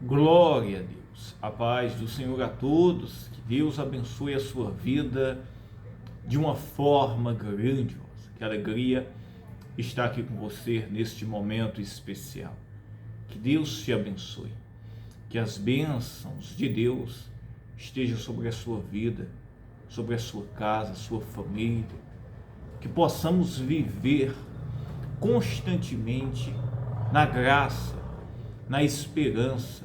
Glória a Deus, a paz do Senhor a todos, que Deus abençoe a sua vida de uma forma grandiosa. Que alegria estar aqui com você neste momento especial. Que Deus te abençoe, que as bênçãos de Deus estejam sobre a sua vida, sobre a sua casa, a sua família, que possamos viver constantemente na graça, na esperança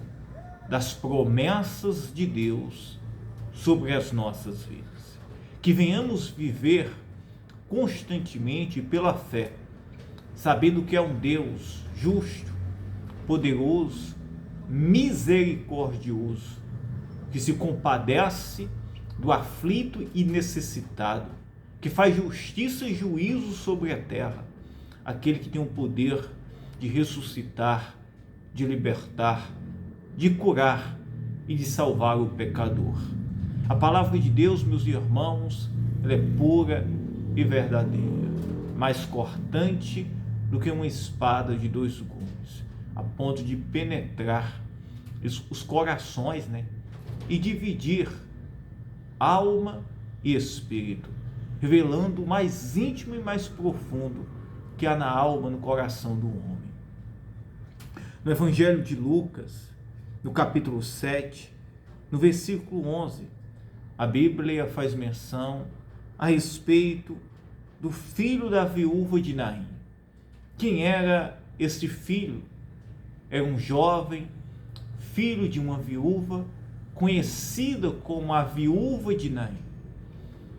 das promessas de Deus sobre as nossas vidas. Que venhamos viver constantemente pela fé, sabendo que é um Deus justo, poderoso, misericordioso, que se compadece do aflito e necessitado, que faz justiça e juízo sobre a terra, aquele que tem o poder de ressuscitar, de libertar, de curar e de salvar o pecador. A palavra de Deus, meus irmãos, ela é pura e verdadeira, mais cortante do que uma espada de dois gumes, a ponto de penetrar os corações, e dividir alma e espírito, revelando o mais íntimo e mais profundo que há na alma, no coração do homem. No Evangelho de Lucas, no capítulo 7, no versículo 11, a Bíblia faz menção a respeito do filho da viúva de Naim. Quem era este filho? Era um jovem, filho de uma viúva, conhecida como a viúva de Naim.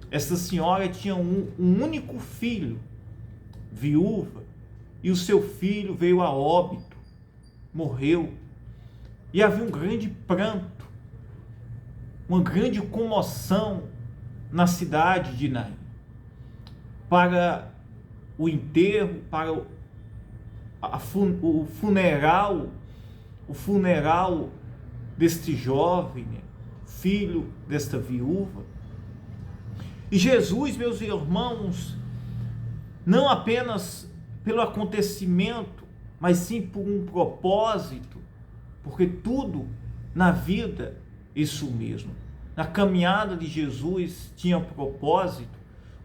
Esta senhora tinha um único filho, viúva, e o seu filho veio a óbito, morreu, e havia um grande pranto, uma grande comoção na cidade de Naim, para o enterro, para o funeral deste jovem, filho desta viúva. E Jesus, meus irmãos, não apenas pelo acontecimento, mas sim por um propósito, porque tudo na vida, isso mesmo, na caminhada de Jesus tinha propósito,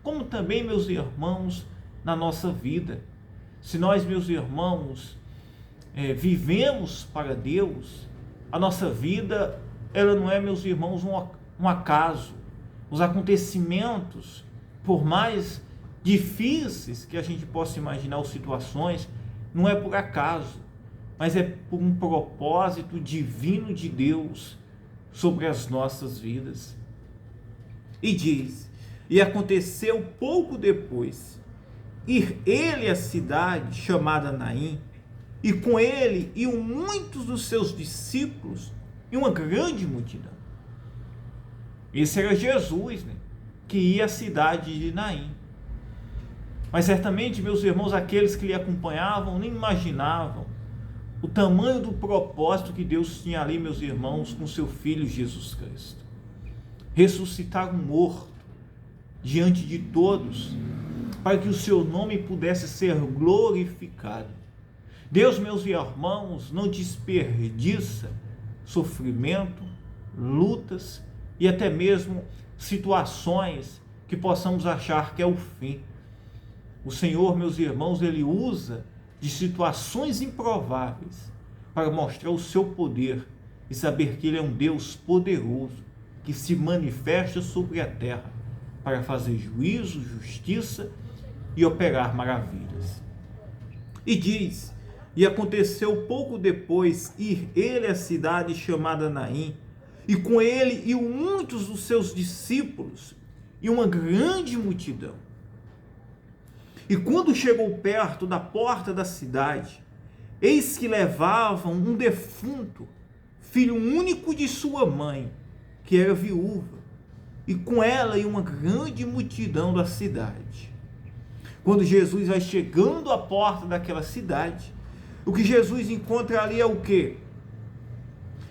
como também, meus irmãos, na nossa vida. Se nós, meus irmãos, vivemos para Deus, a nossa vida, ela não é, meus irmãos, um acaso. Os acontecimentos, por mais difíceis que a gente possa imaginar as situações, não é por acaso, mas é por um propósito divino de Deus sobre as nossas vidas. E diz: e aconteceu pouco depois, ir ele à cidade chamada Naim, e com ele iam muitos dos seus discípulos e uma grande multidão. Esse era Jesus, que ia à cidade de Naim. Mas certamente, meus irmãos, aqueles que lhe acompanhavam nem imaginavam o tamanho do propósito que Deus tinha ali, meus irmãos, com seu Filho Jesus Cristo. Ressuscitar um morto diante de todos, para que o seu nome pudesse ser glorificado. Deus, meus irmãos, não desperdiça sofrimento, lutas e até mesmo situações que possamos achar que é o fim. O Senhor, meus irmãos, Ele usa de situações improváveis para mostrar o seu poder e saber que Ele é um Deus poderoso, que se manifesta sobre a terra para fazer juízo, justiça e operar maravilhas. E diz: e aconteceu pouco depois ir ele à cidade chamada Naim, e com ele iam muitos dos seus discípulos e uma grande multidão. E quando chegou perto da porta da cidade, eis que levavam um defunto, filho único de sua mãe, que era viúva, e com ela ia uma grande multidão da cidade. Quando Jesus vai chegando à porta daquela cidade, o que Jesus encontra ali é o quê?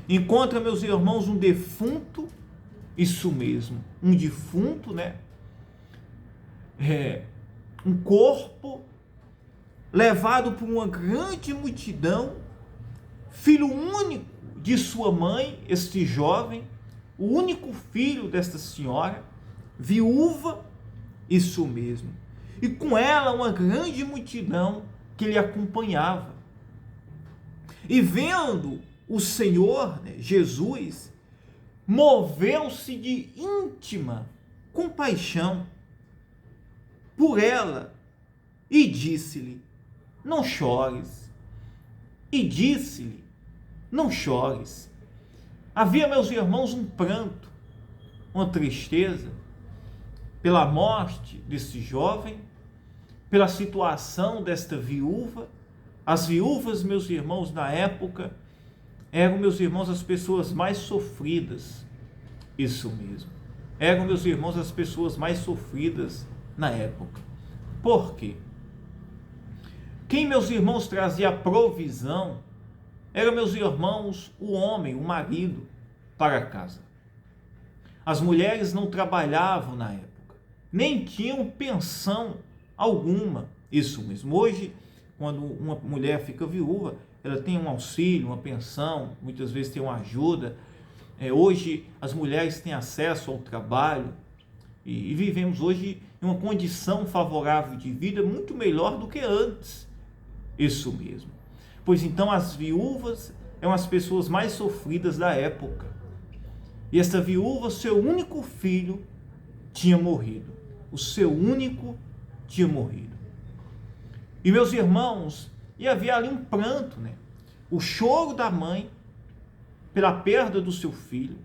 Encontra, meus irmãos, um defunto, isso mesmo, um defunto, um corpo levado por uma grande multidão, filho único de sua mãe, este jovem, o único filho desta senhora, viúva, isso mesmo, e com ela uma grande multidão que lhe acompanhava. E vendo o Senhor, Jesus, moveu-se de íntima compaixão por ela e disse-lhe: não chores. E disse-lhe: não chores. Havia, meus irmãos, um pranto, uma tristeza pela morte desse jovem, pela situação desta viúva. As viúvas, meus irmãos, na época, eram, meus irmãos, as pessoas mais sofridas. Isso mesmo. Eram, meus irmãos, as pessoas mais sofridas na época. Por quê? Quem, meus irmãos, trazia a provisão era, meus irmãos, o homem, o marido, para casa. As mulheres não trabalhavam na época, nem tinham pensão alguma. Isso mesmo. Hoje, quando uma mulher fica viúva, ela tem um auxílio, uma pensão, muitas vezes tem uma ajuda. Hoje as mulheres têm acesso ao trabalho e vivemos hoje em uma condição favorável de vida muito melhor do que antes. Isso mesmo. Pois então as viúvas eram as pessoas mais sofridas da época. E essa viúva, seu único filho tinha morrido. O seu único tinha morrido. E, meus irmãos, e havia ali um pranto, o choro da mãe pela perda do seu filho,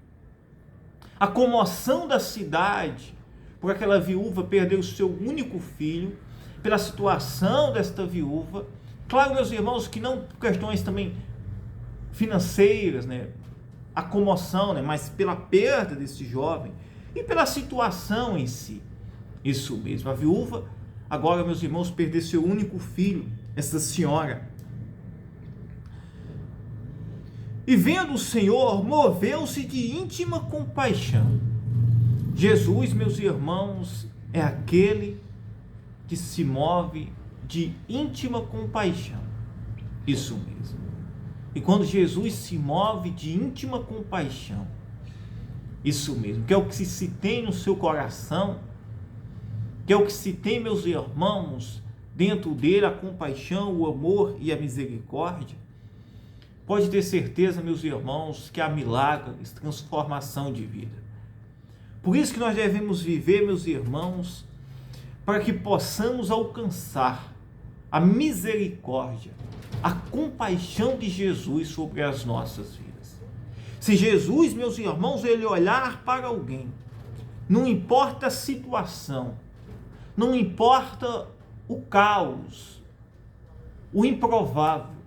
a comoção da cidade por aquela viúva perder o seu único filho, pela situação desta viúva. Claro, meus irmãos, que não por questões também financeiras, a comoção, mas pela perda desse jovem e pela situação em si. Isso mesmo, a viúva agora, meus irmãos, perdeu seu único filho, essa senhora. E vendo o Senhor, moveu-se de íntima compaixão. Jesus, meus irmãos, é aquele que se move de íntima compaixão. Isso mesmo. E quando Jesus se move de íntima compaixão, isso mesmo, que é o que se tem no seu coração, que é o que se tem, meus irmãos, dentro dele, a compaixão, o amor e a misericórdia, pode ter certeza, meus irmãos, que há milagres, transformação de vida. Por isso que nós devemos viver, meus irmãos, para que possamos alcançar a misericórdia, a compaixão de Jesus sobre as nossas vidas. Se Jesus, meus irmãos, ele olhar para alguém, não importa a situação, não importa o caos, o improvável,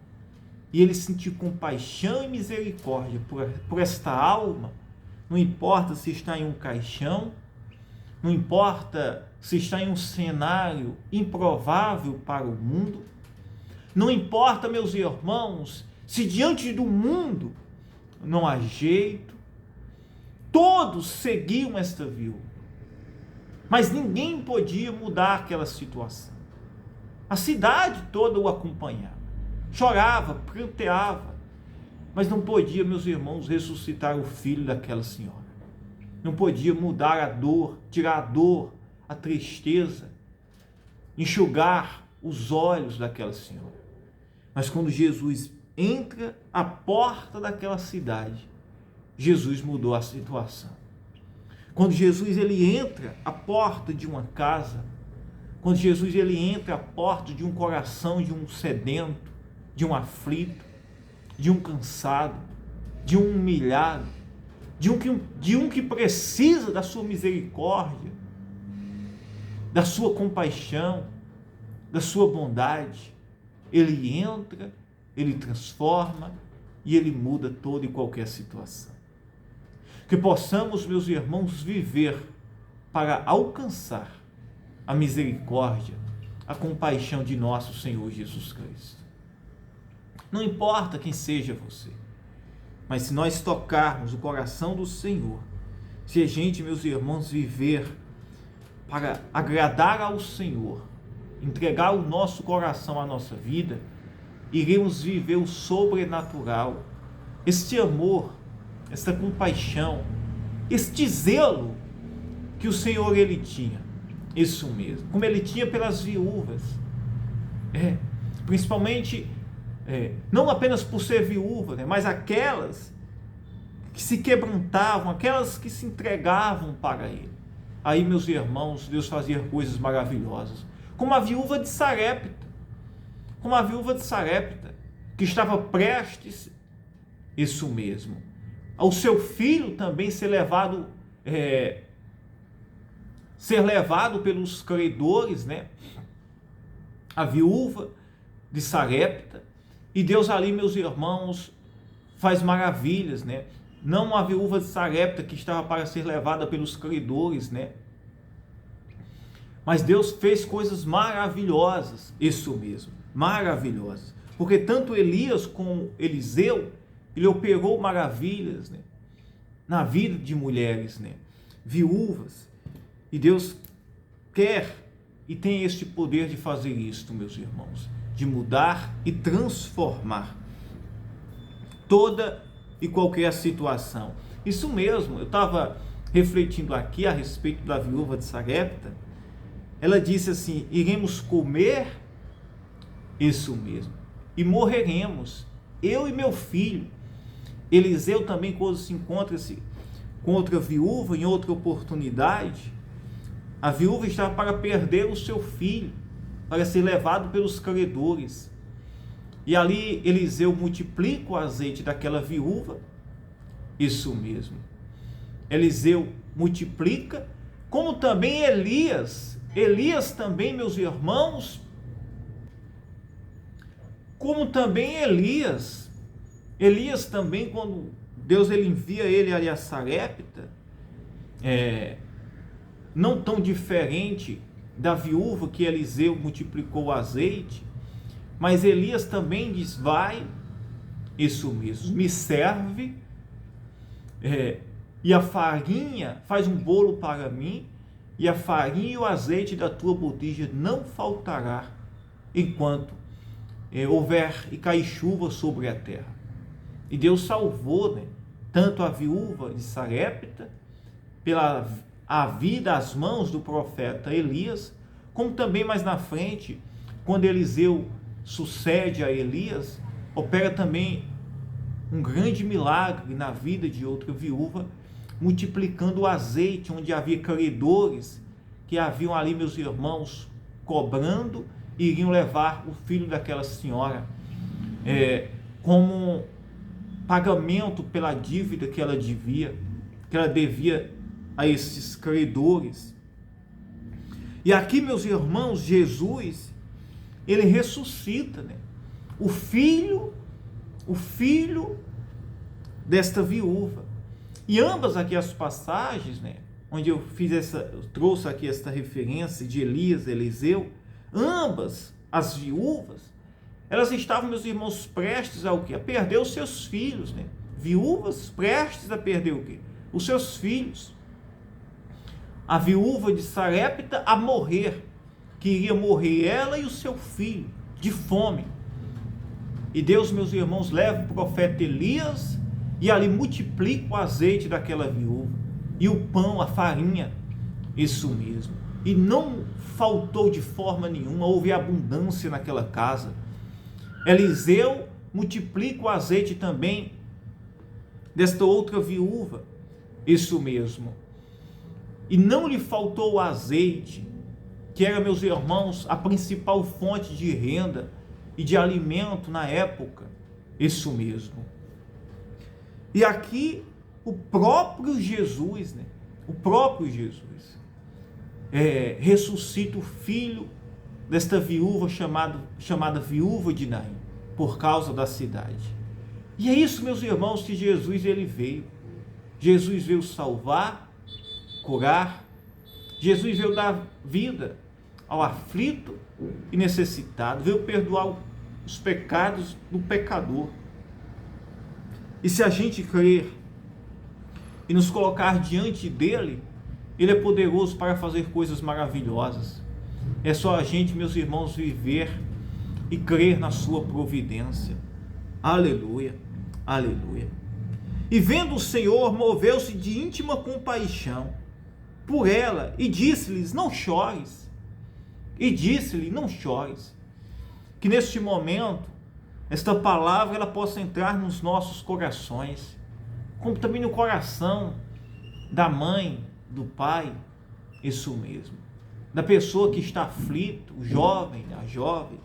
e ele sentir compaixão e misericórdia por esta alma, não importa se está em um caixão, não importa se está em um cenário improvável para o mundo, não importa, meus irmãos, se diante do mundo não há jeito, todos seguiam esta viúva, mas ninguém podia mudar aquela situação. A cidade toda o acompanhava, chorava, pranteava, mas não podia, meus irmãos, ressuscitar o filho daquela senhora. Não podia mudar a dor, tirar a dor, a tristeza, enxugar os olhos daquela senhora. Mas quando Jesus entra à porta daquela cidade, Jesus mudou a situação. Quando Jesus ele entra à porta de uma casa, quando Jesus ele entra à porta de um coração de um sedento, de um aflito, de um cansado, de um humilhado, de um que precisa da sua misericórdia, da sua compaixão, da sua bondade, ele entra, ele transforma e ele muda toda e qualquer situação. Que possamos, meus irmãos, viver para alcançar a misericórdia, a compaixão de nosso Senhor Jesus Cristo. Não importa quem seja você, mas se nós tocarmos o coração do Senhor, se a gente, meus irmãos, viver para agradar ao Senhor, entregar o nosso coração à nossa vida, iremos viver o sobrenatural, este amor, esta compaixão, este zelo que o Senhor ele tinha. Isso mesmo, como ele tinha pelas viúvas. Principalmente, não apenas por ser viúva, né, mas aquelas que se quebrantavam, aquelas que se entregavam para ele. Aí, meus irmãos, Deus fazia coisas maravilhosas, como a viúva de Sarepta, que estava prestes, isso mesmo, ao seu filho também ser levado pelos credores, né? A viúva de Sarepta, e Deus ali, meus irmãos, faz maravilhas, né? Não a viúva de Sarepta que estava para ser levada pelos credores, né? Mas Deus fez coisas maravilhosas, isso mesmo, maravilhosas, porque tanto Elias como Eliseu, ele operou maravilhas, né, na vida de mulheres, né, viúvas, e Deus quer e tem este poder de fazer isto, meus irmãos, de mudar e transformar toda e qualquer situação. Isso mesmo, eu estava refletindo aqui a respeito da viúva de Sarepta. Ela disse assim: iremos comer, isso mesmo, e morreremos, eu e meu filho. Eliseu também, quando se encontra-se com outra viúva em outra oportunidade, a viúva estava para perder o seu filho, para ser levado pelos credores. E ali Eliseu multiplica o azeite daquela viúva, isso mesmo. Eliseu multiplica, como também Elias também, meus irmãos, como também Elias também, quando Deus ele envia ele ali a Sarepta, não tão diferente da viúva que Eliseu multiplicou o azeite, mas Elias também diz: vai, isso mesmo, me serve, e a farinha, faz um bolo para mim, e a farinha e o azeite da tua botija não faltará, enquanto houver e cair chuva sobre a terra. E Deus salvou, né, tanto a viúva de Sarepta, pela a vida às mãos do profeta Elias, como também mais na frente, quando Eliseu sucede a Elias, opera também um grande milagre na vida de outra viúva, multiplicando o azeite, onde havia credores que haviam ali, meus irmãos, cobrando, e iriam levar o filho daquela senhora como pagamento pela dívida que ela devia a esses credores. E aqui, meus irmãos, Jesus, ele ressuscita, né, o filho desta viúva. E ambas aqui as passagens, né, onde eu trouxe aqui esta referência de Elias e Eliseu, ambas as viúvas, elas estavam, meus irmãos, prestes a o quê? A perder os seus filhos, né? Viúvas prestes a perder o quê? Os seus filhos. A viúva de Sarepta a morrer, que iria morrer ela e o seu filho de fome. E Deus, meus irmãos, leva o profeta Elias e ali multiplica o azeite daquela viúva e o pão, a farinha, isso mesmo. E não faltou de forma nenhuma, houve abundância naquela casa. Eliseu multiplica o azeite também desta outra viúva, isso mesmo. E não lhe faltou o azeite, que era, meus irmãos, a principal fonte de renda e de alimento na época, isso mesmo. E aqui o próprio Jesus, né? O próprio Jesus ressuscita o filho desta viúva chamada viúva de Naim, por causa da cidade. E é isso, meus irmãos, que Jesus ele veio. Jesus veio salvar, curar. Jesus veio dar vida ao aflito e necessitado. Veio perdoar os pecados do pecador. E se a gente crer e nos colocar diante dele, ele é poderoso para fazer coisas maravilhosas. É só a gente, meus irmãos, viver e crer na sua providência. Aleluia. Aleluia. E vendo o Senhor, moveu-se de íntima compaixão por ela e disse-lhes: não chores. E disse-lhe: não chores. Que neste momento, esta palavra ela possa entrar nos nossos corações, como também no coração da mãe, do pai, isso mesmo, da pessoa que está aflita, o jovem, a jovem,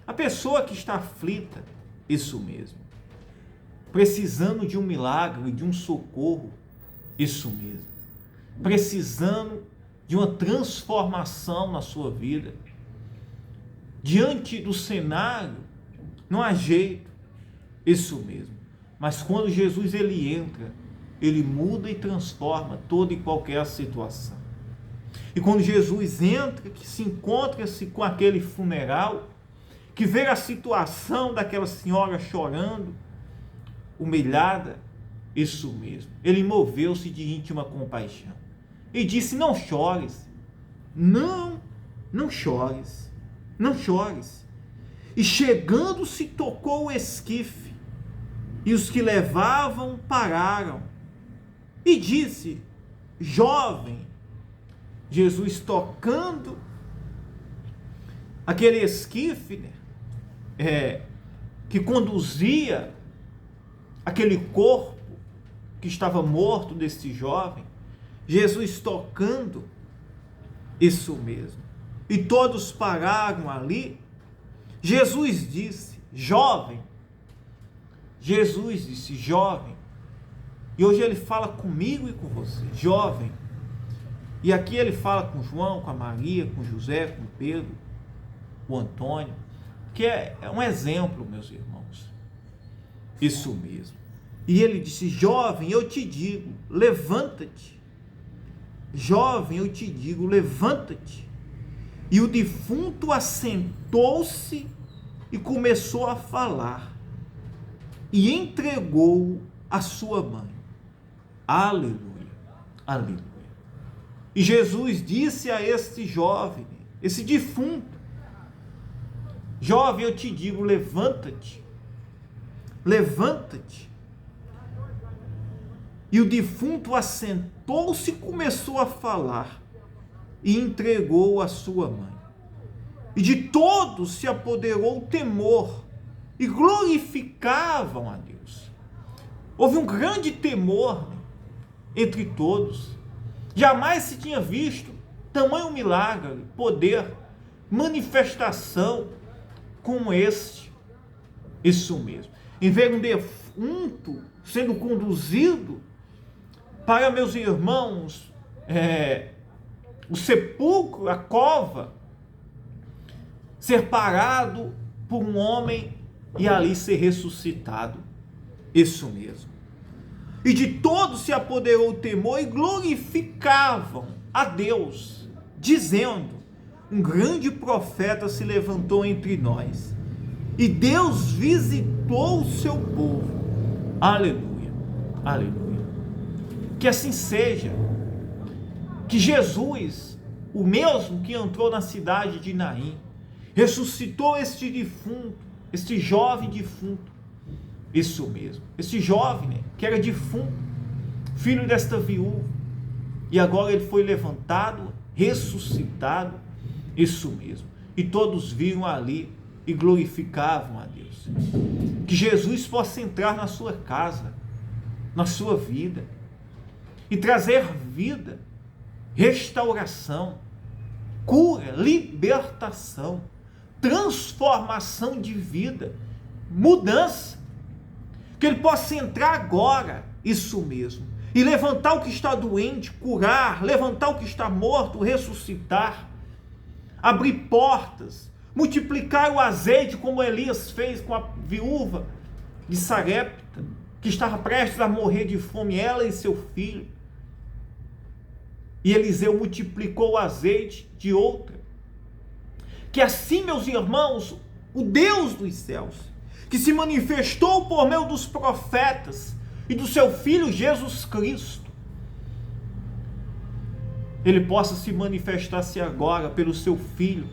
a pessoa que está aflita, isso mesmo, precisando de um milagre, de um socorro, isso mesmo, precisando de uma transformação na sua vida, diante do cenário, não há jeito, isso mesmo, mas quando Jesus ele entra, ele muda e transforma toda e qualquer situação. E quando Jesus entra, que se encontra-se com aquele funeral, que vê a situação daquela senhora chorando, humilhada, isso mesmo, ele moveu-se de íntima compaixão e disse: não chores, não chores, não chores. E chegando-se tocou o esquife, e os que levavam pararam, e disse: jovem, Jesus tocando aquele esquife, né, que conduzia aquele corpo que estava morto desse jovem, Jesus tocando, isso mesmo, e todos pararam ali. Jesus disse: jovem, Jesus disse: jovem, e hoje ele fala comigo e com você, jovem, e aqui ele fala com João, com a Maria, com José, com Pedro, com Antônio, que é um exemplo, meus irmãos, isso mesmo. E ele disse: jovem, eu te digo, levanta-te. Jovem, eu te digo, levanta-te. E o defunto assentou-se e começou a falar, e entregou a sua mãe. Aleluia, aleluia. E Jesus disse a este jovem, esse defunto: jovem, eu te digo, levanta-te, levanta-te. E o defunto assentou-se e começou a falar, e entregou a sua mãe. E de todos se apoderou o temor, e glorificavam a Deus. Houve um grande temor entre todos. Jamais se tinha visto tamanho milagre, poder, manifestação como este. Isso mesmo. Em ver um defunto sendo conduzido para, meus irmãos, o sepulcro, a cova, ser parado por um homem e ali ser ressuscitado. Isso mesmo. E de todos se apoderou o temor e glorificavam a Deus, dizendo: um grande profeta se levantou entre nós, e Deus visitou o seu povo. Aleluia, aleluia. Que assim seja. Que Jesus, o mesmo que entrou na cidade de Naim, ressuscitou este defunto, este jovem defunto, isso mesmo, este jovem, né, que era defunto, filho desta viúva, e agora ele foi levantado, ressuscitado, isso mesmo, e todos viram ali e glorificavam a Deus. Que Jesus possa entrar na sua casa, na sua vida, e trazer vida, restauração, cura, libertação, transformação de vida, mudança. Que ele possa entrar agora, isso mesmo, e levantar o que está doente, curar, levantar o que está morto, ressuscitar, abrir portas, multiplicar o azeite, como Elias fez com a viúva de Sarepta, que estava prestes a morrer de fome, ela e seu filho. E Eliseu multiplicou o azeite de outra. Que assim, meus irmãos, o Deus dos céus, que se manifestou por meio dos profetas e do seu Filho Jesus Cristo, ele possa se manifestar-se agora pelo seu Filho,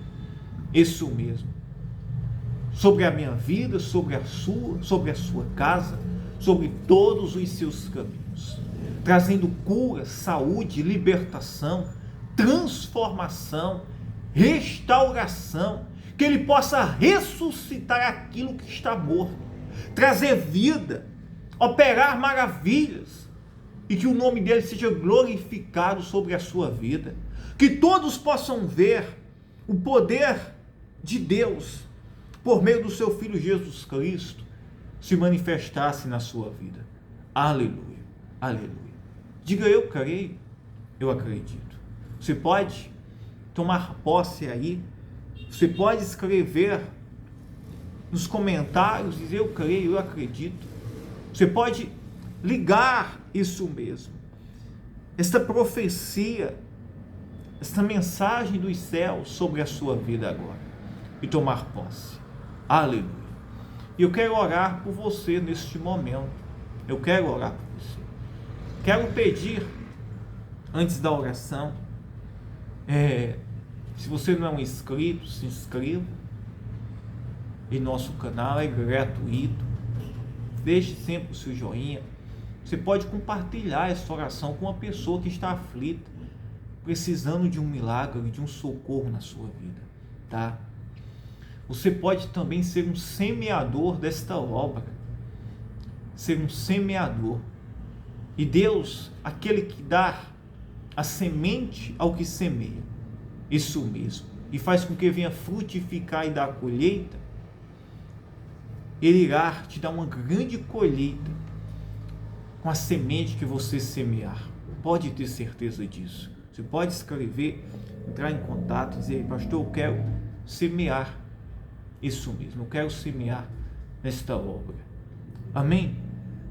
isso mesmo, sobre a minha vida, sobre a sua casa, sobre todos os seus caminhos, trazendo cura, saúde, libertação, transformação, restauração, que Ele possa ressuscitar aquilo que está morto, trazer vida, operar maravilhas, e que o nome dele seja glorificado sobre a sua vida, que todos possam ver o poder de Deus, por meio do seu Filho Jesus Cristo, se manifestasse na sua vida. Aleluia, aleluia. Diga: eu creio, eu acredito. Você pode tomar posse aí, você pode escrever nos comentários, dizer: eu creio, eu acredito. Você pode ligar isso mesmo, esta profecia, esta mensagem dos céus sobre a sua vida agora, e tomar posse. Aleluia. E eu quero orar por você neste momento. Eu quero orar por você. Quero pedir, antes da oração, se você não é um inscrito, se inscreva em nosso canal, é gratuito. Deixe sempre o seu joinha. Você pode compartilhar essa oração com uma pessoa que está aflita, precisando de um milagre, de um socorro na sua vida, tá? Você pode também ser um semeador desta obra, ser um semeador. E Deus, aquele que dá a semente ao que semeia, isso mesmo, e faz com que venha frutificar e dar a colheita, Ele irá te dar uma grande colheita com a semente que você semear. Pode ter certeza disso. Você pode escrever, entrar em contato e dizer: pastor, eu quero semear. Isso mesmo, eu quero semear nesta obra. Amém?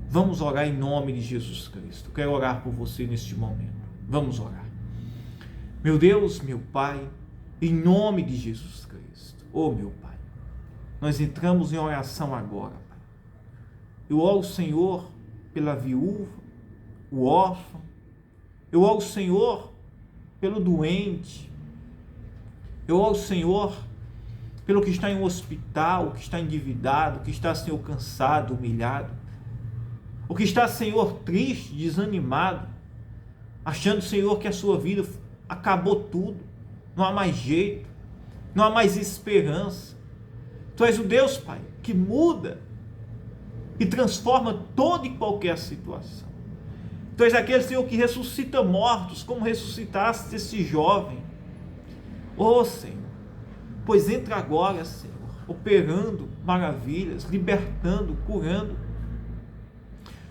Vamos orar em nome de Jesus Cristo. Quero orar por você neste momento. Vamos orar. Meu Deus, meu Pai, em nome de Jesus Cristo. Oh, meu Pai, nós entramos em oração agora, Pai. Eu oro, Senhor, pela viúva, o órfão. Eu oro, Senhor, pelo doente. Eu oro, Senhor, pelo que está em um hospital, que está endividado, que está, Senhor, cansado, humilhado. O que está, Senhor, triste, desanimado, achando, Senhor, que a sua vida acabou tudo. Não há mais jeito, não há mais esperança. Tu és o Deus, Pai, que muda e transforma toda e qualquer situação. Tu és aquele, Senhor, que ressuscita mortos, como ressuscitaste esse jovem. Oh, Senhor, pois entra agora, Senhor, operando maravilhas, libertando, curando,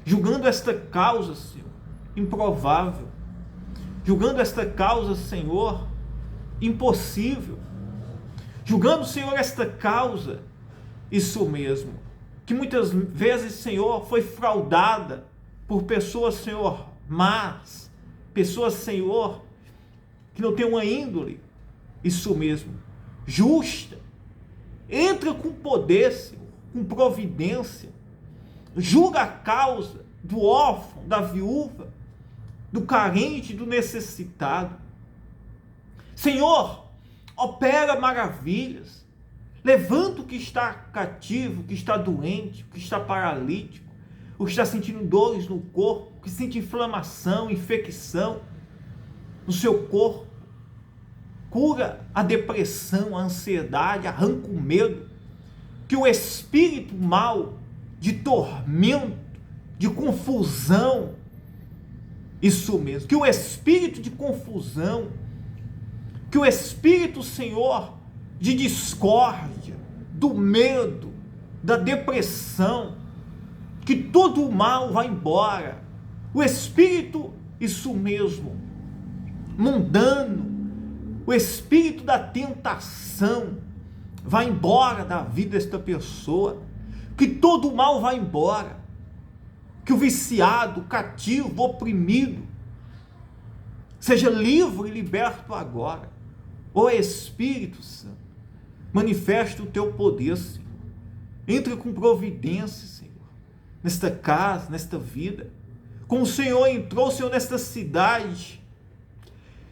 julgando esta causa, Senhor, improvável, julgando esta causa, Senhor, impossível, julgando, Senhor, esta causa, isso mesmo, que muitas vezes, Senhor, foi fraudada por pessoas, Senhor, más, pessoas, Senhor, que não têm uma índole, isso mesmo, justa. Entra com poder, Senhor, com providência, julga a causa do órfão, da viúva, do carente, do necessitado. Senhor, opera maravilhas, levanta o que está cativo, o que está doente, o que está paralítico, o que está sentindo dores no corpo, o que sente inflamação, infecção no seu corpo. Cura a depressão, a ansiedade, arranca o medo, que o espírito mau de tormento, de confusão, isso mesmo, que o espírito de confusão, que o espírito, Senhor, de discórdia, do medo, da depressão, que todo o mal vá embora, o espírito, isso mesmo, mundano, o espírito da tentação vai embora da vida desta pessoa, que todo o mal vai embora, que o viciado, o cativo, o oprimido, seja livre e liberto agora. Ó Espírito Santo, manifesta o teu poder, Senhor, entra com providência, Senhor, nesta casa, nesta vida, como o Senhor entrou, Senhor, nesta cidade,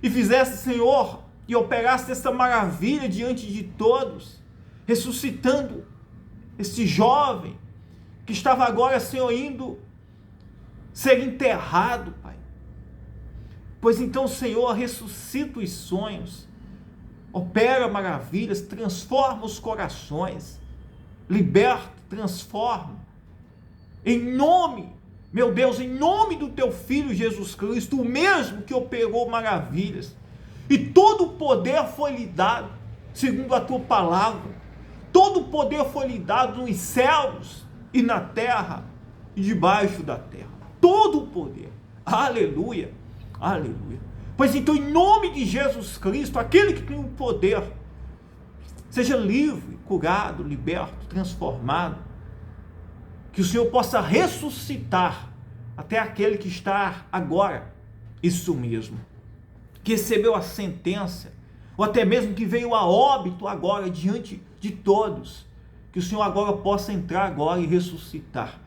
e fizeste, Senhor, e operaste esta maravilha diante de todos, ressuscitando este jovem que estava agora, Senhor, indo ser enterrado, Pai. Pois então, Senhor, ressuscita os sonhos, opera maravilhas, transforma os corações, liberta, transforma. Em nome, meu Deus, em nome do Teu Filho Jesus Cristo, o mesmo que operou maravilhas, e todo o poder foi lhe dado, segundo a Tua palavra, todo o poder foi lhe dado nos céus e na terra e debaixo da terra, todo o poder, aleluia, aleluia. Pois então, em nome de Jesus Cristo, aquele que tem o poder, seja livre, curado, liberto, transformado, que o Senhor possa ressuscitar até aquele que está agora, isso mesmo, que recebeu a sentença, ou até mesmo que veio a óbito agora diante de todos, que o Senhor agora possa entrar agora e ressuscitar,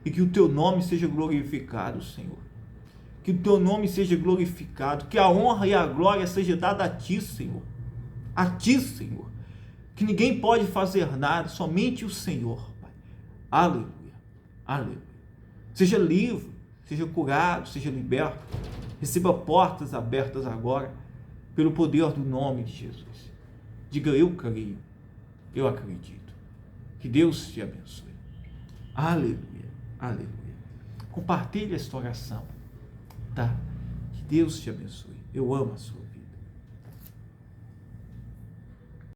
e que o Teu nome seja glorificado, Senhor, que o Teu nome seja glorificado, que a honra e a glória seja dada a Ti, Senhor, que ninguém pode fazer nada, somente o Senhor, Pai, aleluia, aleluia. Seja livre, seja curado, seja liberto, receba portas abertas agora, pelo poder do nome de Jesus. Diga: eu creio, eu acredito. Que Deus te abençoe. Aleluia, aleluia. Compartilhe esta oração, tá? Que Deus te abençoe. Eu amo a sua vida.